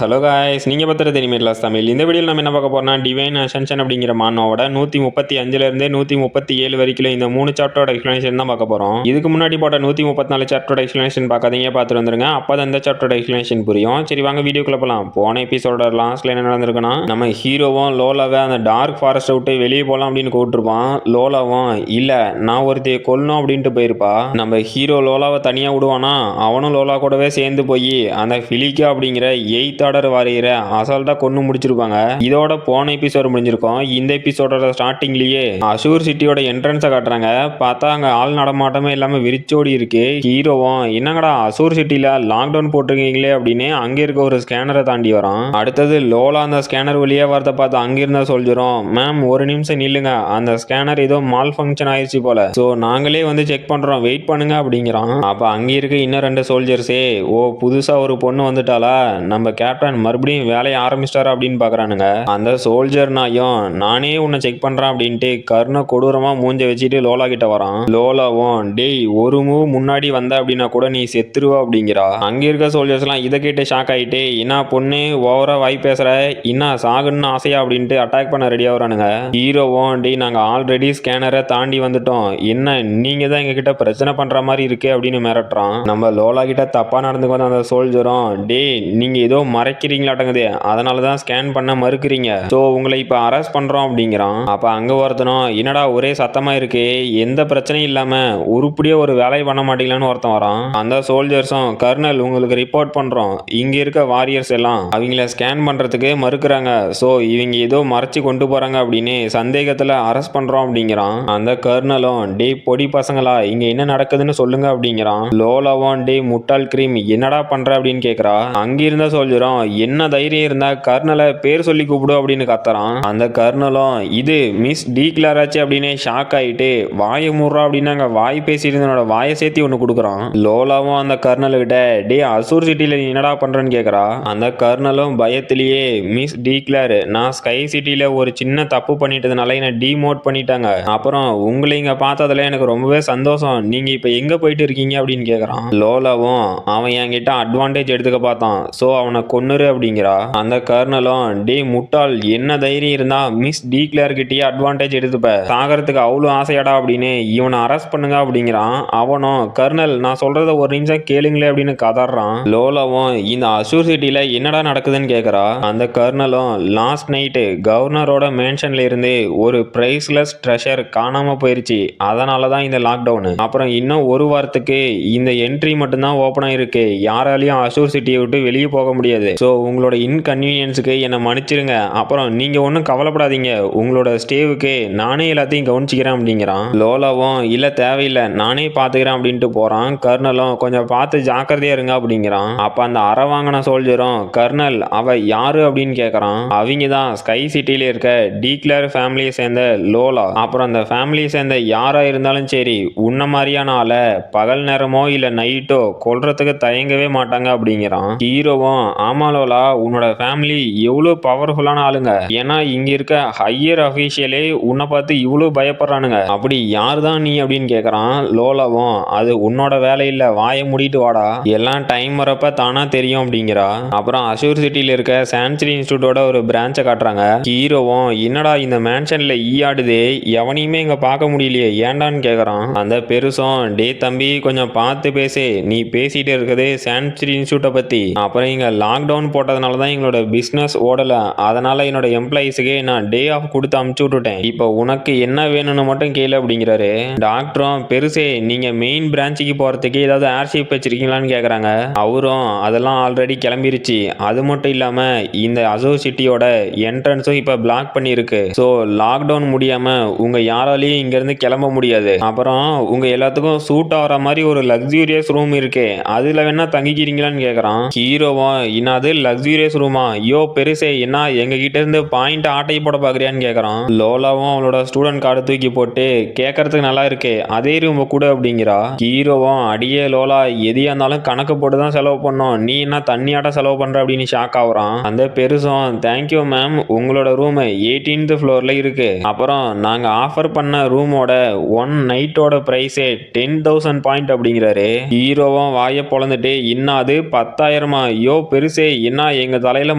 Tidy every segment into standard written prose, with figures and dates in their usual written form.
Hello guys, நீங்கள் பார்த்துட்டு தெரியுமில்ல தமிழ். இந்த வீடியோவில் நம்ம என்ன பார்க்க போறோம்னா, டிவைன் அசென்ஷன் அப்படிங்கிற மானோட 135லேருந்து 137 வரைக்கும் இந்த 3 சாப்டரோட எக்ஸ்பிளனேஷன் தான் பார்க்க போகிறோம். இதுக்கு முன்னாடி போட்ட 134 சாப்டரோட எக்ஸ்பிளனேஷன் பார்க்காதீங்க, பார்த்துட்டு வந்துருங்க. அப்போ தான் இந்த சாப்டரோட எக்ஸ்பிளனேஷன் புரியும். சரி வாங்க வீடியோக்குள்ள போகலாம். போன எபிசோட லாஸ்ட்ல என்ன நடந்திருக்குன்னா, நம்ம ஹீரோவும் லோலாவை அந்த டார்க் ஃபாரஸ்ட்டை விட்டு வெளியே போகலாம் அப்படின்னு கூப்பிட்டுருப்பான். லோலாவும் இல்லை நான் ஒருத்தையை கொல்லணும் அப்படின்ட்டு போயிருப்பா. நம்ம ஹீரோ லோலாவை தனியாக விடுவானா, அவனும் லோலா கூடவே சேர்ந்து போய் அந்த ஃபிலிக்கா அப்படிங்கிற 8th ஆர்டர் வாரியரை அசால்ட்டா கொண்டு முடிச்சிருப்பாங்க. இதோட போன எபிசோட் முடிஞ்சிருக்கும். இந்த எபிசோடோட ஸ்டார்டிங்லயே அசூர் சிட்டியோட என்ட்ரன்ஸை காட்டுறாங்க. பார்த்தா அங்க ஆள் நடமாட்டமே இல்லாம விரிச்சோடி இருக்கு. ஹீரோவும் என்னங்கடா அசூர் சிட்டில லாக்டவுன் போட்டிருக்கீங்களே அப்படின்னு அங்க இருக்க ஒரு ஸ்கேனரை தாண்டி வரான். அடுத்தது லோலா அந்த ஸ்கேனர் வழியா வரத பார்த்து அங்கிருந்தா சொல்லிடும், மேம் ஒரு நிமிஷம் நில்லுங்க, அந்த ஸ்கேனர் ஏதோ மால் ஃபங்க்ஷன் ஆயிடுச்சு போல, சோ நாங்களே வந்து செக் பண்றோம், வெயிட் பண்ணுங்க அப்படிங்கிறான். அப்ப அங்க இருக்க இன்னும் 2 சோல்ஜர்ஸே, ஓ புதுசா ஒரு பொண்ணு வந்துட்டாளா, நம்ம கேப்டன் மறுபடியும் வேலையை ஆரம்பிச்சிட்டாரா அப்படின்னு பாக்குறானுங்க. அந்த சோல்ஜர் நாயும் நானே உன்னை செக் பண்றேன் அப்படின்ட்டு கர்ண கொடூரமா மூஞ்ச வச்சுட்டு லோலா கிட்ட வரான். லோலாவும் டேய் ஒரு மூவ் முன்னாடி வந்த அப்படின்னா கூட நீ செத்துருவா அப்படிங்கிறா. அங்க இருக்க சோல்ஜர்ஸ் எல்லாம் இதை கேட்டு ஷாக் ஆயிட்டு, என்ன பொண்ணு ஓவரா வாய் பேசுற, என்ன சாகுன்னு ஆசையா அப்படின்ட்டு அட்டாக் பண்ண ரெடியா வரானுங்க. ஹீரோவும் டேய் நாங்க ஆல்ரெடி ஸ்கேனரை தாண்டி வந்துட்டோம், என்ன நீங்க தான் எங்க கிட்ட பிரச்சனை பண்ற மாதிரி இருக்கு அப்படின்னு மிரட்டுறான். நம்ம லோலா கிட்ட தப்பா நடந்துக்கு வந்த அந்த சோல்ஜரும் டேய் நீங்க ஏதோ மறைக்கிறீங்களாட்டங்குது, அதனால தான் ஸ்கேன் பண்ண மறுக்கிறீங்க, ஸோ உங்களை இப்போ அரெஸ்ட் பண்ணுறோம் அப்படிங்கிறான். அப்போ அங்கே ஒருத்தனும் என்னடா ஒரே சத்தமாக இருக்கு, எந்த பிரச்சனையும் இல்லாமல் உருப்படியாக ஒரு வேலையை பண்ண மாட்டீங்களான்னு ஒருத்தன் வரான். அந்த சோல்ஜர்ஸும் கர்னல் உங்களுக்கு ரிப்போர்ட் பண்ணுறோம், இங்கே இருக்க வாரியர்ஸ் எல்லாம் அவங்கள ஸ்கேன் பண்ணுறதுக்கு மறுக்கிறாங்க, ஸோ இவங்க ஏதோ மறைச்சி கொண்டு போகிறாங்க அப்படின்னு சந்தேகத்தில் அரெஸ்ட் பண்ணுறோம் அப்படிங்கிறான். அந்த கர்னலும் டே பொடி பசங்களா இங்கே என்ன நடக்குதுன்னு சொல்லுங்க அப்படிங்கிறான். லோலாவும் டே முட்டாள் கிரீம் என்னடா பண்ணுற அப்படின்னு கேட்குறா. அங்கிருந்த சோல்ஜரும் என்ன தைரியம் இருந்தா கர்னலை பேர் சொல்லி கூப்பிடு அப்படின்னு கத்துறான். அந்த கர்னலும் இது மிஸ் டீக்ளேர் ஆச்சு அப்படின்னு ஷாக் ஆயிட்டு வாயை மூடுறா அப்படின்னு அங்க வாய் பேசிட்டு வாயை சேர்த்தி ஒன்று கொடுக்குறான். லோலாவும் அந்த கர்னல் கிட்ட டே அசூர் சிட்டில நீ என்னடா பண்றன்னு கேட்கறா. அந்த கர்னலும் பயத்திலேயே மிஸ் டீக்ளேர் நான் ஸ்கை சிட்டில ஒரு சின்ன தப்பு பண்ணிட்டதுனால என்ன டிமோட் பண்ணிட்டாங்க, அப்புறம் உங்களை இங்க பார்த்ததுல எனக்கு ரொம்பவே சந்தோஷம், நீங்க இப்ப எங்க போயிட்டு இருக்கீங்க அப்படின்னு கேட்கறான். லோலாவும் அவன் என்கிட்ட அட்வான்டேஜ் எடுத்துக்க பார்த்தான், சோ அவனை கொன்னுரு அப்படிங்கிறா. அந்த கர்னலும் டே முட்டாள் என்ன தைரியம் இருந்தா மிஸ் டீக்ளேர் கிட்டயே அட்வான்டேஜ் எடுத்துப்ப, சாகறதுக்கு அவ்வளோ ஆசையாடா அப்படின்னு இவனை அரெஸ்ட் பண்ணுங்க அப்படிங்கிறான். அவனும் கர்னல் நான் சொல்றத ஒரு நிமிஷம் கேளுங்களே அப்படின்னு கதறான். லோலாவும் இந்த அசூர் சிட்டில என்னடா நடக்குதுன்னு கேட்கறா. அந்த கர்னலும் லாஸ்ட் நைட்டு கவர்னரோட மேன்ஷன்ல இருந்து ஒரு பிரைஸ்லெஸ் ட்ரெஷர் காணாம போயிருச்சு, அதனாலதான் இந்த லாக்டவுன், அப்புறம் இன்னும் ஒரு வாரத்துக்கு இந்த என்ட்ரி மட்டும்தான் ஓப்பன் ஆயிருக்கு, யாராலையும் அசூர் சிட்டியை விட்டு வெளியே போக முடியாது, ஸோ உங்களோட இன்கன்வீனியன்ஸுக்கு என்னை மன்னிச்சிருங்க, அப்புறம் நீங்கள் ஒன்றும் கவலைப்படாதீங்க, உங்களோட ஸ்டேவுக்கு நானே எல்லாத்தையும் கவனிச்சிக்கிறேன் அப்படிங்கிறான். லோலாவும் இல்லை தேவையில்லை நானே பார்த்துக்கிறேன் அப்படின்ட்டு போகிறான். கர்னலும் கொஞ்சம் பார்த்து ஜாக்கிரதையா இருங்க அப்படிங்கிறான். அப்போ அந்த அற வாங்கின சோல்ஜரும் கர்னல் அவ யாரு அப்படின்னு கேட்குறான். அவங்க தான் ஸ்கை சிட்டியில் இருக்க டீக்ளேர் ஃபேமிலியை சேர்ந்த லோலா, அப்புறம் அந்த ஃபேமிலியை சேர்ந்த யாராக இருந்தாலும் சரி உன்ன மாதிரியான ஆளை பகல் நேரமோ இல்லை நைட்டோ கொல்றதுக்கு தயங்கவே மாட்டாங்க அப்படிங்கிறான். ஹீரோவும் ஆமா லோலா உன்னோட ஃபேமிலி எவ்வளோ பவர்ஃபுல்லான ஆளுங்க, ஏன்னா இங்க இருக்க ஹையர் அஃபீஷியலே உன்னை பார்த்து இவ்வளோ பயப்படுறானுங்க, அப்படி யார் தான் நீ அப்படின்னு கேட்குறான். லோலாவும் அது உன்னோட வேலை இல்லை, வாயை மூடிட்டு வாடா, எல்லாம் டைம் வரப்ப தானா தெரியும் அப்படிங்கிறா. அப்புறம் அசூர் சிட்டியில் இருக்க சான்சரி இன்ஸ்டியூட்டோட ஒரு பிரான்ச்சை காட்டுறாங்க. ஹீரோவும் என்னடா இந்த மேன்ஷன்ல ஆடுதே, எவனையுமே இங்க பார்க்க முடியலையே ஏண்டான்னு கேட்குறான். அந்த பெருசும் டே தம்பி கொஞ்சம் பார்த்து பேசு, நீ பேசிட்டு இருக்கிறது சான்சரி இன்ஸ்டியூட்டை பத்தி, அப்புறம் இங்க லாக்டவுன் போட்டதுனால தான் எங்களோட பிஸ்னஸ் ஓடல, அதனால என்னோட எம்ப்ளாயிஸுக்கு நான் டே ஆஃப் கொடுத்து அமுச்சு விட்டுட்டேன், இப்போ உனக்கு என்ன வேணும்னு மட்டும் கேளு அப்படிங்கிறாரு. டாக்டரும் பெருசே நீங்க மெயின் பிரான்ச்சுக்கு போறதுக்கு ஏதாவது ஏர்ஷிப் வச்சிருக்கீங்களான்னு கேட்குறாங்க. அவரும் அதெல்லாம் ஆல்ரெடி கிளம்பிருச்சு, அது மட்டும் இல்லாம இந்த அசூர் சிட்டியோட என்ட்ரன்ஸும் இப்போ பிளாக் பண்ணியிருக்கு, ஸோ லாக்டவுன் முடியாம உங்க யாராலையும் இங்க இருந்து கிளம்ப முடியாது, அப்புறம் உங்க எல்லாத்துக்கும் சூட் ஆகிற மாதிரி ஒரு லக்ஸூரியஸ் ரூம் இருக்கு, அதுல வேணா தங்கிக்கிறீங்களான்னு கேட்குறான். ஹீரோவும் என்னது லக்ஸூரியஸ் ரூமா, யோ பெருசே என்ன எங்க கிட்ட இருந்து பாயிண்ட் ஆட்டை போட பாக்குறியான்னு கேட்கறான். லோலாவும் அவளோட ஸ்டூடெண்ட் கார்டு தூக்கி போட்டு கேட்கறதுக்கு நல்லா இருக்கே அதே ரூம் கூட அப்படிங்கிறா. ஹீரோவும் அடியே லோலா எதையா இருந்தாலும் கணக்கு போட்டு தான் செலவு பண்ணோம், நீ என்ன தண்ணியாட்ட செலவு பண்ற அப்படின்னு ஷாக் ஆகுறான். அந்த பெருசும் தேங்க்யூ மேம் உங்களோட ரூம் 18th ஃப்ளோர்ல இருக்கு, அப்புறம் நாங்க ஆஃபர் பண்ண ரூமோட 1 நைட்டோட பிரைஸே 10,000 பாயிண்ட் அப்படிங்கிறாரு. ஹீரோவும் வாயை பொழந்துட்டு இன்னாது 10,000 யோ பெருசே என்ன எங்க தலையில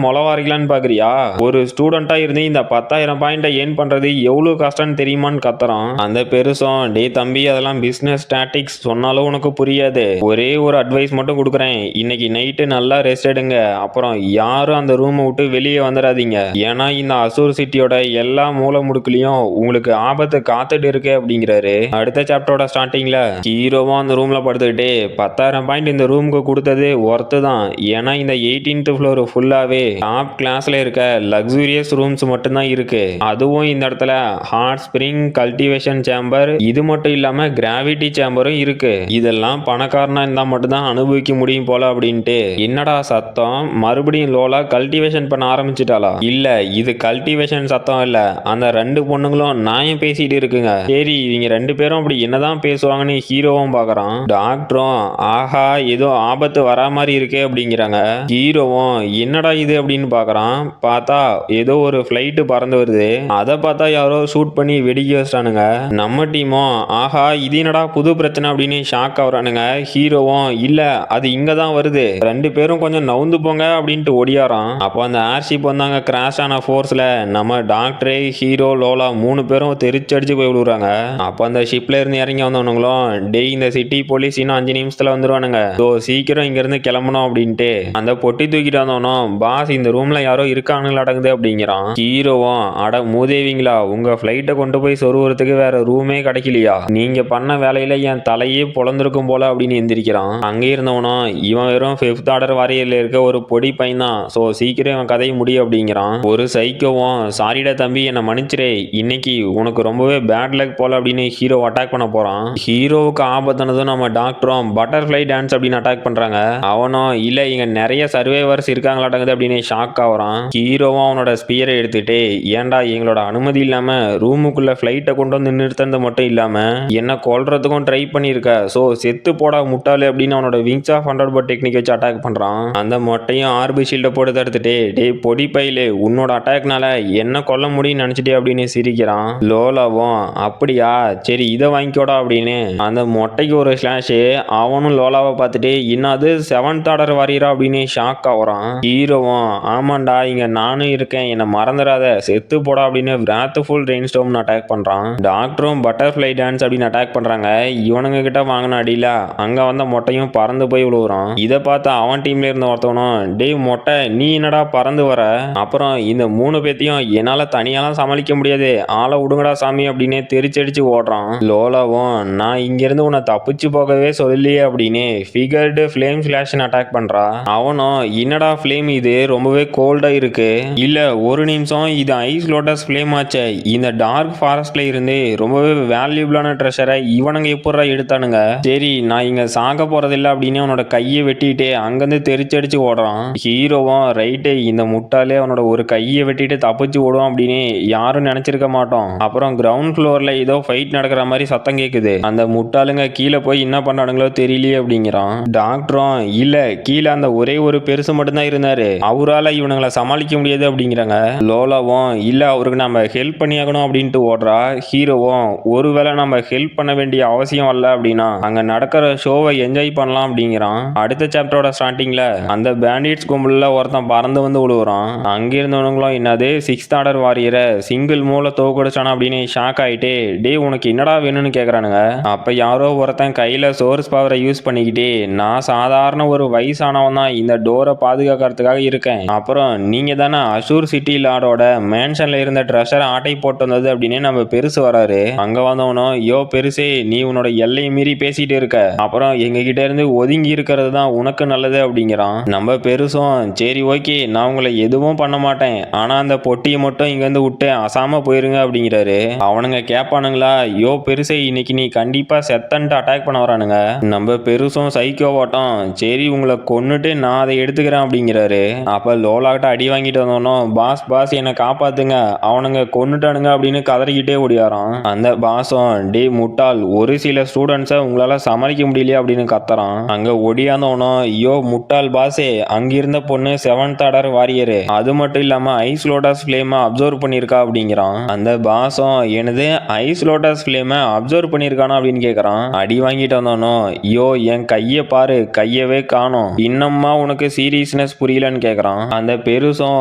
மொளவாரிக்கலான்னு பாக்குறியா? ஒரு ஸ்டூடெண்டா இருந்து இந்த 10,000 பாயிண்ட ஏர்ன் பண்றது எவ்வளவு கஷ்டம்னு தெரியுமான்னு கத்துறான். அந்த பெருசும், டேய் தம்பி அதெல்லாம் பிசினஸ் ஸ்டாட்டிக்ஸ் சொன்னாலும் உனக்கு புரியாது. ஒரே ஒரு அட்வைஸ் மட்டும் கொடுக்குறேன். இன்னைக்கு நைட்டு நல்லா ரெஸ்ட் எடுங்க. அப்புறம் யாரும் அந்த ரூமை விட்டு வெளியே வந்துடாதீங்க. ஏன்னா இந்த அசூர் சிட்டியோட எல்லா மூல முடுக்குலயும் உங்களுக்கு ஆபத்து காத்துட்டு இருக்கு அப்படிங்கிறாரு. அடுத்த சாப்டரோட ஸ்டார்டிங்ல ஹீரோவும் அந்த ரூம்ல படுத்துக்கிட்டே 10,000 பாயிண்ட் இந்த ரூமுக்கு கொடுத்தது ஒர்த்து தான். ஏன்னா இந்த 18th ஃப்ளோர் ஃபுல்லாவே டாப் கிளாஸ்ல இருக்க லக்ஸூரியஸ் ரூம்ஸ் மட்டும்தான் இருக்கு. அதுவும் இந்த இடத்துல ஹாட் ஸ்பிரிங் கல்டிவேஷன் சேம்பர், இது மட்டும் இல்லாம கிராவிட்டி சேம்பரும் இருக்கு. இதெல்லாம் பணக்காரனா இருந்தா மட்டும்தான் அனுபவிக்க முடியும் போல அப்படின்ட்டு. என்னடா சத்தம்? மறுபடியும் லோலா கல்டிவேஷன் பண்ண ஆரம்பிச்சிட்டாளா? இல்ல, இது கல்டிவேஷன் சத்தம் இல்ல, அந்த 2 பொண்ணுங்களும் நியாயம் பேசிட்டு இருக்குங்க. சரி, இவங்க 2 பேரும் அப்படி என்னதான் பேசுவாங்கன்னு ஹீரோவும் பாக்குறான். டாக்டரும் ஆஹா ஏதோ ஆபத்து வரா மாதிரி இருக்கே அப்படிங்கிறாங்க. ஹீரோவும் என்னடா இது அப்படின்னு பாக்குறான். பார்த்தா ஏதோ ஒரு பிளைட் பறந்து வருது. அதை பார்த்தா யாரோ ஷூட் பண்ணி வெடிக்க வச்சிட்டானுங்க. நம்ம டீமும் ஆஹா இது என்னடா புது பிரச்சனை அப்படின்னு ஷாக் ஆகுறானுங்க. ஹீரோவும் இல்ல அது இங்க தான் வருது, 2 பேரும் கொஞ்சம் நவுந்து போங்க அப்படின்ட்டு ஓடியாரான். அப்போ அந்த ஏர்ஷிப் வந்தாங்க கிராஷ் ஆன ஃபோர்ஸ்ல நம்ம டாக்டரே, ஹீரோ, லோலா 3 பேரும் தெரிச்சடிச்சு போய் விடுறாங்க. அப்போ அந்த ஷிப்ல இருந்து இறங்கி வந்தவனுங்களும் டேய் இந்த சிட்டி போலீஸ் இன்னும் 5 நிமிஷத்துல வந்துருவானுங்க, ஸோ சீக்கிரம் இங்க இருந்து கிளம்பணும் அப்படின்ட்டு அந்த பொட்டி தூக்கிட்டு வந்தவனும் பாஸ் இந்த ரூம்ல யாரோ இருக்கானுங்களா அடங்குது அப்படிங்கிறான். ஹீரோவும் அட மூதேவிங்களா, உங்க ஃபிளைட்டை கொண்டு போய் சொருவறதுக்கு வேற ரூமே கிடைக்கலையா? நீங்க பண்ண வேலையில என் தலையே பொழந்திருக்கும் போல அப்படின்னு எந்திரிக்கிறான். அங்கே இருந்தவனும் இவன் வெறும் 5th ஆர்டர் வாரியர்ல இருக்க ஒரு பொடி பையன் தான், ஸோ சீக்கிரம் இவன் கதையை முடியும் அப்படிங்கிறான். ஒரு சைக்கோவும் சாரிடா தம்பி என்னை மன்னிச்சிரே, இன்னைக்கு உனக்கு ரொம்பவே பேட் லக் போல அப்படின்னு ஹீரோ அட்டாக் பண்ண போறான். ஹீரோவுக்கு ஆபத்தானதும் நம்ம டாக்டரும் பட்டர்ஃப்ளை டான்ஸ் அப்படின்னு அட்டாக் பண்றாங்க. அவனும் இல்ல இங்க நிறைய சர்வைவர்ஸ் இருக்காங்களாட்டங்குது அப்படின்னு ஷாக் ஆகுறான். ஹீரோவும் அவனோட ஸ்பியரை எடுத்துட்டு ஏன்டா எங்களோட அனுமதி இல்லாம ரூமுக்குள்ள ஃபிளைட்டை கொண்டு வந்து நிறுத்தது மட்டும் இல்லாம என்ன கொல்றதுக்கும் ட்ரை பண்ணிருக்க, ஸோ செத்து போடா முட்டாளு அப்படின்னு அவனோட விங்ஸ் ஆஃப் 100 டெக்னிக் வச்சு அட்டாக் பண்றான். அந்த மொட்டையும் ஆர்பி ஷீல்ட போட்டு தடுத்துட்டு டேய் பொடி பையிலே உன்னோட அட்டாக்னால என்ன கொல்ல முடியும்னு நினைச்சிட்டே அப்படின்னு சிரிக்கிறான். லோலாவும் அப்படியா சரி இதை வாங்கிக்கோடா அப்படின்னு அந்த மொட்டைக்கு ஒரு ஸ்லாஷ். அவனும் லோலாவை பார்த்துட்டு என்னது 7th ஆர்டர் வாரியரா அப்படின்னு ஷாக் ஆகுறான். ஹீரோவும் ஆமாண்டா இங்க நானும் இருக்கேன், என்னை மறந்துடாத, செத்து போடா அப்படின்னு விராத்ஃபுல் ரெயின் ஸ்டார்ம் அட்டாக் பண்றான். டாக்டரும் பட்டர்ஃப்ளை டான்ஸ் அப்படின்னு அட்டாக் பண்றாங்க. இவனுங்க கிட்ட வாங்கின அடியில அங்க வந்த மொட்டையும் பறந்து போய் விழுவுறான். இதை பார்த்து அவன் டீம்ல இருந்த ஒருத்தவனும் டேய் மொட்டை நீ என்னடா பறந்து வர, அப்புறம் இந்த 3 பேத்தையும் என்னால தனியாலாம் சமாளிக்க முடியாது, ஆளை விடுங்கடா சாமி அப்படின்னு தெரிச்சடிச்சு ஓடுறான். லோலாவும் நான் இங்க இருந்து உன்னை தப்பிச்சு போகவே சொல்லலையே அப்படின்னு ஃபிகர்டு ஃபிளேம் ஃபிளாஷ் அட்டாக் பண்றா. அவனும் என்னடா ஃபிளேம் இது ரொம்பவே கோல்டா இருக்கு, இல்ல ஒரு நிமிஷம் இது ஐஸ் லோட்டஸ் ஃபிளேம் ஆச்சே, இந்த டார்க் ஃபாரஸ்ட்ல இருந்து ரொம்பவே வேல்யூபிளான ட்ரெஷரை இவனுங்க எப்படா எடுத்தானுங்க, சரி நான் இங்க சாக போறதில்லை அப்படின்னு அவனோட கையை வெட்டிட்டு அங்கிருந்து தெரிச்சடிச்சு ஓடுறான். ஹீரோவும் ரைட்டு இந்த முட்டாலே அவனோட ஒரு கையை வெட்டிட்டு தப்பிச்சு ஓடுவான் அப்படின்னு யாரும் நினைச்சிருக்க மாட்டோம். அப்புறம் கிரவுண்ட் ஃப்ளோர்ல ஏதோ ஃபைட் நடக்கிற மாதிரி சத்தம் கேக்குது. அந்த முட்டாளுங்க கீழே போய் என்ன பண்ணானுங்களோ தெரியலையே அப்படிங்கிறான். டாக்டரும் இல்ல கீழே அந்த ஒரே ஒரு பெருசு மட்டும்தான் இருந்தாரு, அவரால் இவனுங்களை சமாளிக்க முடியாது அப்படிங்கிறாங்க. லோலாவும் இல்ல அவருக்கு நம்ம ஹெல்ப் பண்ணியாகணும் அப்படின்ட்டு ஓடுறா. ஹீரோவும் ஒருவேளை நம்ம ஹெல்ப் பண்ண வேண்டிய அவசியம் அல்ல அப்படின்னா அங்க நடக்கிற ஷோவை என்ஜாய் பண்ணலாம் அப்படிங்கிறான். அடுத்த சாப்டரோட ஸ்டார்டிங்ல அந்த பேண்டிட்ஸ் கும்பல்ல ஒருத்தன் பறந்து வந்து விழுவுறான். அங்க இருந்தவனுங்களும் என்னது 6th ஆர்டர் வாரியரை சிங்கிள் மூல தோக்கடிச்சானா அப்படின்னு ஷாக் ஆயிட்டு டே உனக்கு என்னடா வேணும்னு கேக்குறானுங்க. அப்ப யாரோ ஒருத்தன் கையில சோர்ஸ் பவரை யூஸ் பண்ணிக்கிட்டு நான் சாதாரண ஒரு வயசானவன் தான், இந்த டோரை பாதுகாக்கிறதுக்காக இருக்கேன், அப்புறம் நீங்க தானே அசூர் சிட்டி லார்டோட மேன்ஷன்ல இருந்த ட்ரெஷரை ஆட்டை போட்டு வந்தது அப்படின்னு நம்ம பெருசு வராரு. அங்க வந்தவனும் யோ பெருசே நீ உன்னோட எல்லையை மீறி பேசிட்டு இருக்க, அப்புறம் எங்க கிட்ட இருந்து ஒதுங்கி இருக்கிறது தான் உனக்கு நல்லது அப்படிங்கிறான். நம்ம பெருசும் சரி ஓகே நான் உங்களை எதுவும் பண்ண மாட்டேன், ஆனா அந்த பொட்டியை மட்டும் இங்க இருந்து விட்டு அசாம போயிருங்க அப்படிங்கிறாரு. அவனுங்க கேட்பானுங்களா யோ பெருசே இன்னைக்கு நீ கண்டிப்பா செத்தன்ட்டு அட்டாக் பண்ண வரானுங்க. நம்ம பெருசும் சைக்கோ ஓட்டம் சரி உங்களை கொன்னுட்டு நான் அதை எடுத்துக்கிறேன் அப்படிங்கிறாரு. அப்ப லோலாகிட்ட அடி வாங்கிட்டு வந்தோம் பாஸ் பாஸ் என்னை காப்பாத்துங்க, அவனுங்க கொன்னுட்டானுங்க அப்படின்னு கதறிக்கிட்டே ஓடியாரான். அந்த பாஸும் டே முட்டாள் ஒரு சில ஸ்டூடெண்ட்ஸை உங்களால சமாளிக்க முடியலையா அப்படின்னு கத்துறான். அங்க ஒடியாந்தவனும் ஐயோ முட்டாள் பாஸே அங்கிருந்த பொண்ணு 7th ஆர்டர் வாரியரு, அது மட்டும் இல்லாம ஐஸ் லோட்டஸ் ஃபிளேமை அப்சர்வ் பண்ணிருக்கா அப்படிங்கிறான். அந்த பாஸும் எனது ஐஸ் லோட்டஸ் ஃபிளேமை அப்சர்வ் பண்ணிருக்கானா அப்படின்னு கேக்குறான். அடி வாங்கிட்டு வந்தவனும் ஐயோ என் கையை பாரு கையவே காணோம், இன்னமா உனக்கு சீரியஸ் சீரியஸ்னஸ் புரியலன்னு கேக்குறான். அந்த பெருசும்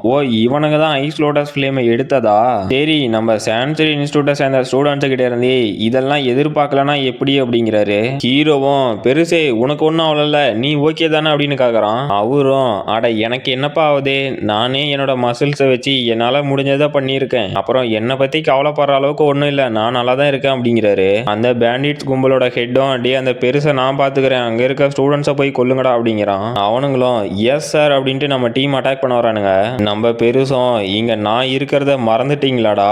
ஓ இவனுங்க தான் ஐஸ் லோட்டஸ் ஃபிளேமை எடுத்ததா, சரி நம்ம சான்சரி இன்ஸ்டியூட்டை சேர்ந்த ஸ்டூடெண்ட்ஸ் கிட்ட இருந்து இதெல்லாம் எதிர்பார்க்கலனா எப்படி அப்படிங்கிறாரு. ஹீரோவும் பெருசே உனக்கு ஒன்றும் அவ்வளோல நீ ஓகே தானே அப்படின்னு கேட்குறான். அவரும் அட எனக்கு என்னப்பா ஆகுது, நானே என்னோட மசில்ஸை வச்சு என்னால் முடிஞ்சதை பண்ணியிருக்கேன், அப்புறம் என்னை பற்றி கவலைப்படுற அளவுக்கு ஒன்றும் இல்லை, நான் நல்லா தான் இருக்கேன் அப்படிங்கிறாரு. அந்த பேண்டிட்ஸ் கும்பலோட ஹெட்டும் அடி அந்த பெருசை நான் பார்த்துக்கிறேன், அங்கே இருக்க ஸ்டூடெண்ட்ஸை போய் கொல்லுங்கடா அப்படிங்கிறான். அவனுங்களும் எஸ் சார் அப்படின்ட்டு நம்ம டீம் அட்டாக் பண்ண வரானுங்க. நம்ம பெருசும் இங்கே நான் இருக்கிறத மறந்துட்டீங்களாடா,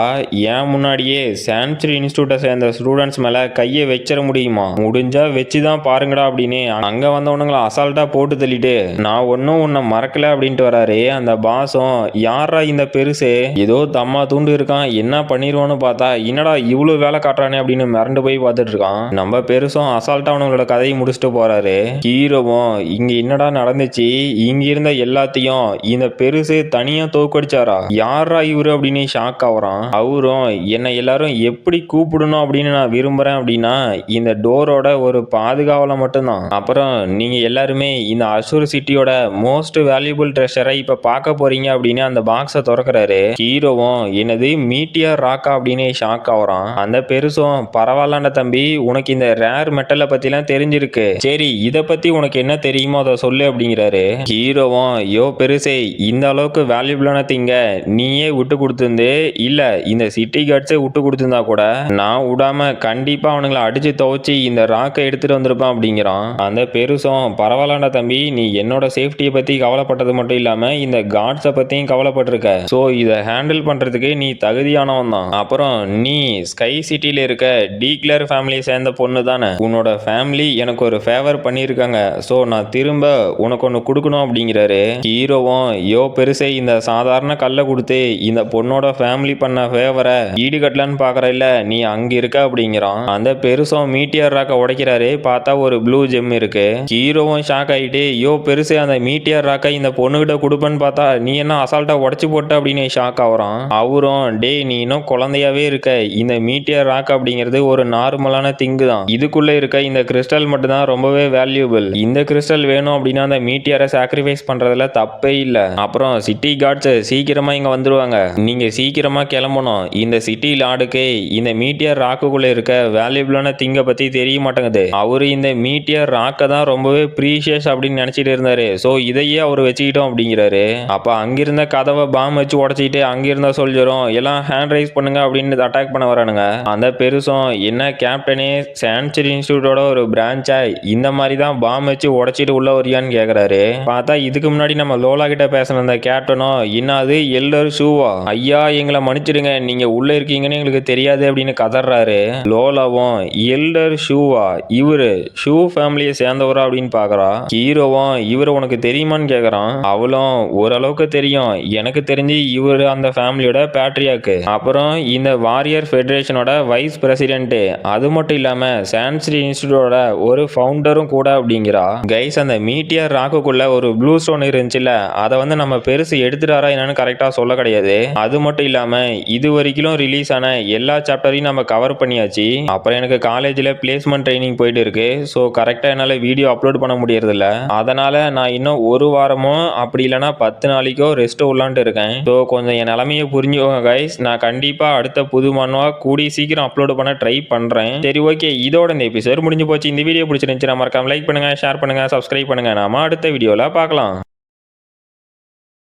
ஏன் முன்னாடியே சான்சரி இன்ஸ்டியூட்டை சேர்ந்த ஸ்டூடெண்ட்ஸ் மேலே கையை வச்சிட முடியுமா, முடிஞ்சா வச்சு தான் பாருங்கடா அப்படின்னு அங்கே வந்தவனுங்களை அசால்ட்டாக போட்டு தள்ளிட்டு நான் ஒன்றும் உன்னை மறக்கல அப்படின்ட்டு வராரு. அந்த பாஸும் யாரா இந்த பெருசு ஏதோ தம்மா தூண்டு இருக்கான், என்ன பண்ணிடுவோன்னு பார்த்தா என்னடா இவ்வளோ வேலை காட்டுறானே அப்படின்னு மிரண்டு போய் பார்த்துட்டு இருக்கான். நம்ம பெருசும் அசால்ட்டா அவனோட கதையை முடிச்சுட்டு போறாரு. ஹீரோவும் இங்க என்னடா நடந்துச்சு, இங்க இருந்த எல்லாத்தையும் இந்த பெருசு தனியா தோக்கடிச்சாரா, யாரா இவரு அப்படின்னு ஷாக் ஆகுறான். அவரும் என்னை எல்லாரும் எப்படி கூப்பிடணும் அப்படின்னு நான் விரும்புறேன் அப்படின்னா இந்த டோரோட ஒரு பாதுகாவலை மட்டும்தான், அப்புறம் நீங்க எல்லாருமே இந்த அசூர் சிட்டியோட மோஸ்ட் வேல்யூபிள் ட்ரெஷரை இப்ப பார்க்க போறீங்க அப்படின்னு அந்த பாக்ஸை திறக்கிறாரு. ஹீரோவும் என்னது மீட்டியர் ராக்கா அப்படின்னு ஷாக் ஆகுறான். அந்த பெருசும் பரவாயில்லாண்ட தம்பி, உனக்கு இந்த ரேர் மெட்டலை பத்திலாம் தெரிஞ்சிருக்கு, சரி இதை பத்தி உனக்கு என்ன தெரியுமோ அதை சொல்லு அப்படிங்கிறாரு. ஹீரோவும் யோ பெருசே இந்த அளவுக்கு வேல்யூபிளான திங்க நீயே விட்டு கொடுத்துருந்து இல்ல இந்த சிட்டி கார்ட்ஸே விட்டு கொடுத்துருந்தா கூட நான் விடாம கண்டிப்பா அவனுங்களை அடிச்சு துவச்சி இந்த ராக்கை எடுத்துட்டு வந்திருப்பான் அப்படிங்கிறான். அந்த பெருசும் பரவாயில்லாண்ட தம்பி, நீ என்னோட சேஃப்டியை பத்தி கவலைப்பட்டது மட்டும் இல்லாம இந்த கார்ட்ஸை பத்தியும் கவலைப்பட்டிருக்க, ஸோ இதை ஹேண்டில் பண்றதுக்கு நீ தகுதியானவன் தான், அப்புறம் நீ ஸ்கை சிட்டில இருக்க டீக்லர் ஃபேமிலியை சேர்ந்த பொண்ணு தானே, உன்னோட ஃபேமிலி எனக்கு ஒரு ஃபேவர் பண்ணியிருக்காங்க, ஸோ நான் திரும்ப உனக்கு ஒன்று கொடுக்கணும் அப்படிங்கிறாரு. ஹீரோவும் யோ பெருசே இந்த சாதாரண கல்லை கொடுத்து இந்த பொண்ணோட ஃபேமிலி பண்ண ஃபேவரை ஈடுகட்டலான்னு பார்க்குற இல்ல நீ அங்க இருக்க அப்படிங்கிறான். அந்த பெருசும் மீட்டியர் ராக்கை உடைக்கிறாரு, பார்த்தா ஒரு ப்ளூ ஜெம் இருக்கு. ஹீரோவும் ஷாக் ஆகிட்டு யோ பெருசே அந்த மீட்டியர் ராக்கை இந்த பொண்ணுகிட்ட கொடுப்பேன்னு பார்த்தா நீ என்ன அசால்ட்டா உடச்சு போட்ட அப்படின்னு ஷாக் ஆகுறான். அவரும் டே நீ இன்னும் குழந்தையாவே இருக்க, இந்த மீட்டியர் ராக் அப்படிங்கிறது ஒரு நார்மலான திங்கு தான், இதுக்குள்ள இருக்க இந்த கிறிஸ்டல் மட்டும் தான் ரொம்பவே வேல்யூபிள், இந்த கிறிஸ்டல் வேணும் அப்படின்னா அந்த மீட்டியரை சாக்ரிஃபைஸ் பண்றதுல தப்பே இல்லை, அப்புறம் சிட்டி கார்ட்ஸ் சீக்கிரமா இங்க வந்துருவாங்க, நீங்க சீக்கிரமா கிளம்பணும், இந்த சிட்டி லார்டுக்கு இந்த மீட்டியர் ராக்குக்குள்ள இருக்க வேல்யூபிளான திங்கை பத்தி தெரிய மாட்டேங்குது, அவரு இந்த மீட்டியர் ராக்கை தான் ரொம்பவே ப்ரீஷியஸ் அப்படின்னு நினைச்சிட்டு இருந்தாரு, ஸோ இதையே அவர் வச்சுக்கிட்டோம் அப்படிங்கிறாரு. அப்ப அங்கிருந்த கதவை பாம் வச்சு உடச்சிட்டு அங்கிருந்த சோல்ஜரும் எல்லாம் ஹேண்ட் ரைஸ் பண்ணுங்க அப்படின்னு அட்டாக் பண்ண வரானுங்க. அந்த பெருசும் என்ன கேப்டனே சான்சரி இன்ஸ்டியூட்டோட ஒரு பிரான்ச்சா இந்த மாதிரி தான் பாம் வச்சு உடச்சிட்டு உள்ள வரியான்னு கேக்குறாரு. பார்த்தா இதுக்கு முன்னாடி நம்ம லோலா கிட்ட பேசின அந்த கேப்டனும் என்னது எல்லர் ஷூவா, ஐயா எங்களை மன்னிச்சிடுங்க நீங்க உள்ள இருக்கீங்கன்னு எங்களுக்கு தெரியாது அப்படின்னு கதறாரு. லோலாவும் எல்லர் ஷூவா, இவரு ஷூ ஃபேமிலியை சேர்ந்தவரா அப்படின்னு பாக்குறா. ஹீரோவும் இவரு உனக்கு தெரியுமான்னு கேக்குறான். அவளும் ஓரளவுக்கு தெரியும், எனக்கு தெரிஞ்சு இவரு அந்த ஃபேமிலியோட பேட்ரியாக்கு, அப்புறம் இந்த வாரியர் ஃபெடரேஷனோட வைஸ் பிரசிடென்ட், அது மட்டும் இல்லாம சான்சரி இன்ஸ்டியூட்டோட ஒரு ஃபவுண்டரும் கூட அப்படிங்கிறா. கைஸ் அந்த மீட்டியர் ராக்குக்குள்ள ஒரு ப்ளூ ஸ்டோன் இருந்துச்சுல, அதை வந்து நம்ம பெருசு எடுத்துட்டாரா என்னன்னு கரெக்டா சொல்ல கிடையாது. அது மட்டும் இல்லாம இது வரைக்கும் ரிலீஸ் ஆன எல்லா சாப்டரையும் நம்ம கவர் பண்ணியாச்சு. அப்புறம் எனக்கு காலேஜில் பிளேஸ்மெண்ட் ட்ரைனிங் போயிட்டு இருக்கு, ஸோ கரெக்டாக என்னால் வீடியோ அப்லோட் பண்ண முடியறதில்ல, அதனால நான் இன்னும் ஒரு வாரமோ அப்படி இல்லைனா 10 நாளைக்கோ ரெஸ்ட் விடலான்ட்டு இருக்கேன். ஸோ கொஞ்சம் என் நிலைமையை புரிஞ்சுக்கோங்க கைஸ், நான் கண்டிப்பாக அடுத்த புது மனுவா கூடி சீக்கிரம் அப்லோட் பண்ண ட்ரை பண்ணுறேன். சரி ஓகே, இதோட இந்த எபிசோட் முடிஞ்சு போச்சு. இந்த வீடியோ பிடிச்சிருந்துச்சுன்னா மறக்காம லைக் பண்ணுங்க, ஷேர் பண்ணுங்க, சப்ஸ்கிரைப் பண்ணுங்க. நாம அடுத்த வீடியோவில் பார்க்கலாம்.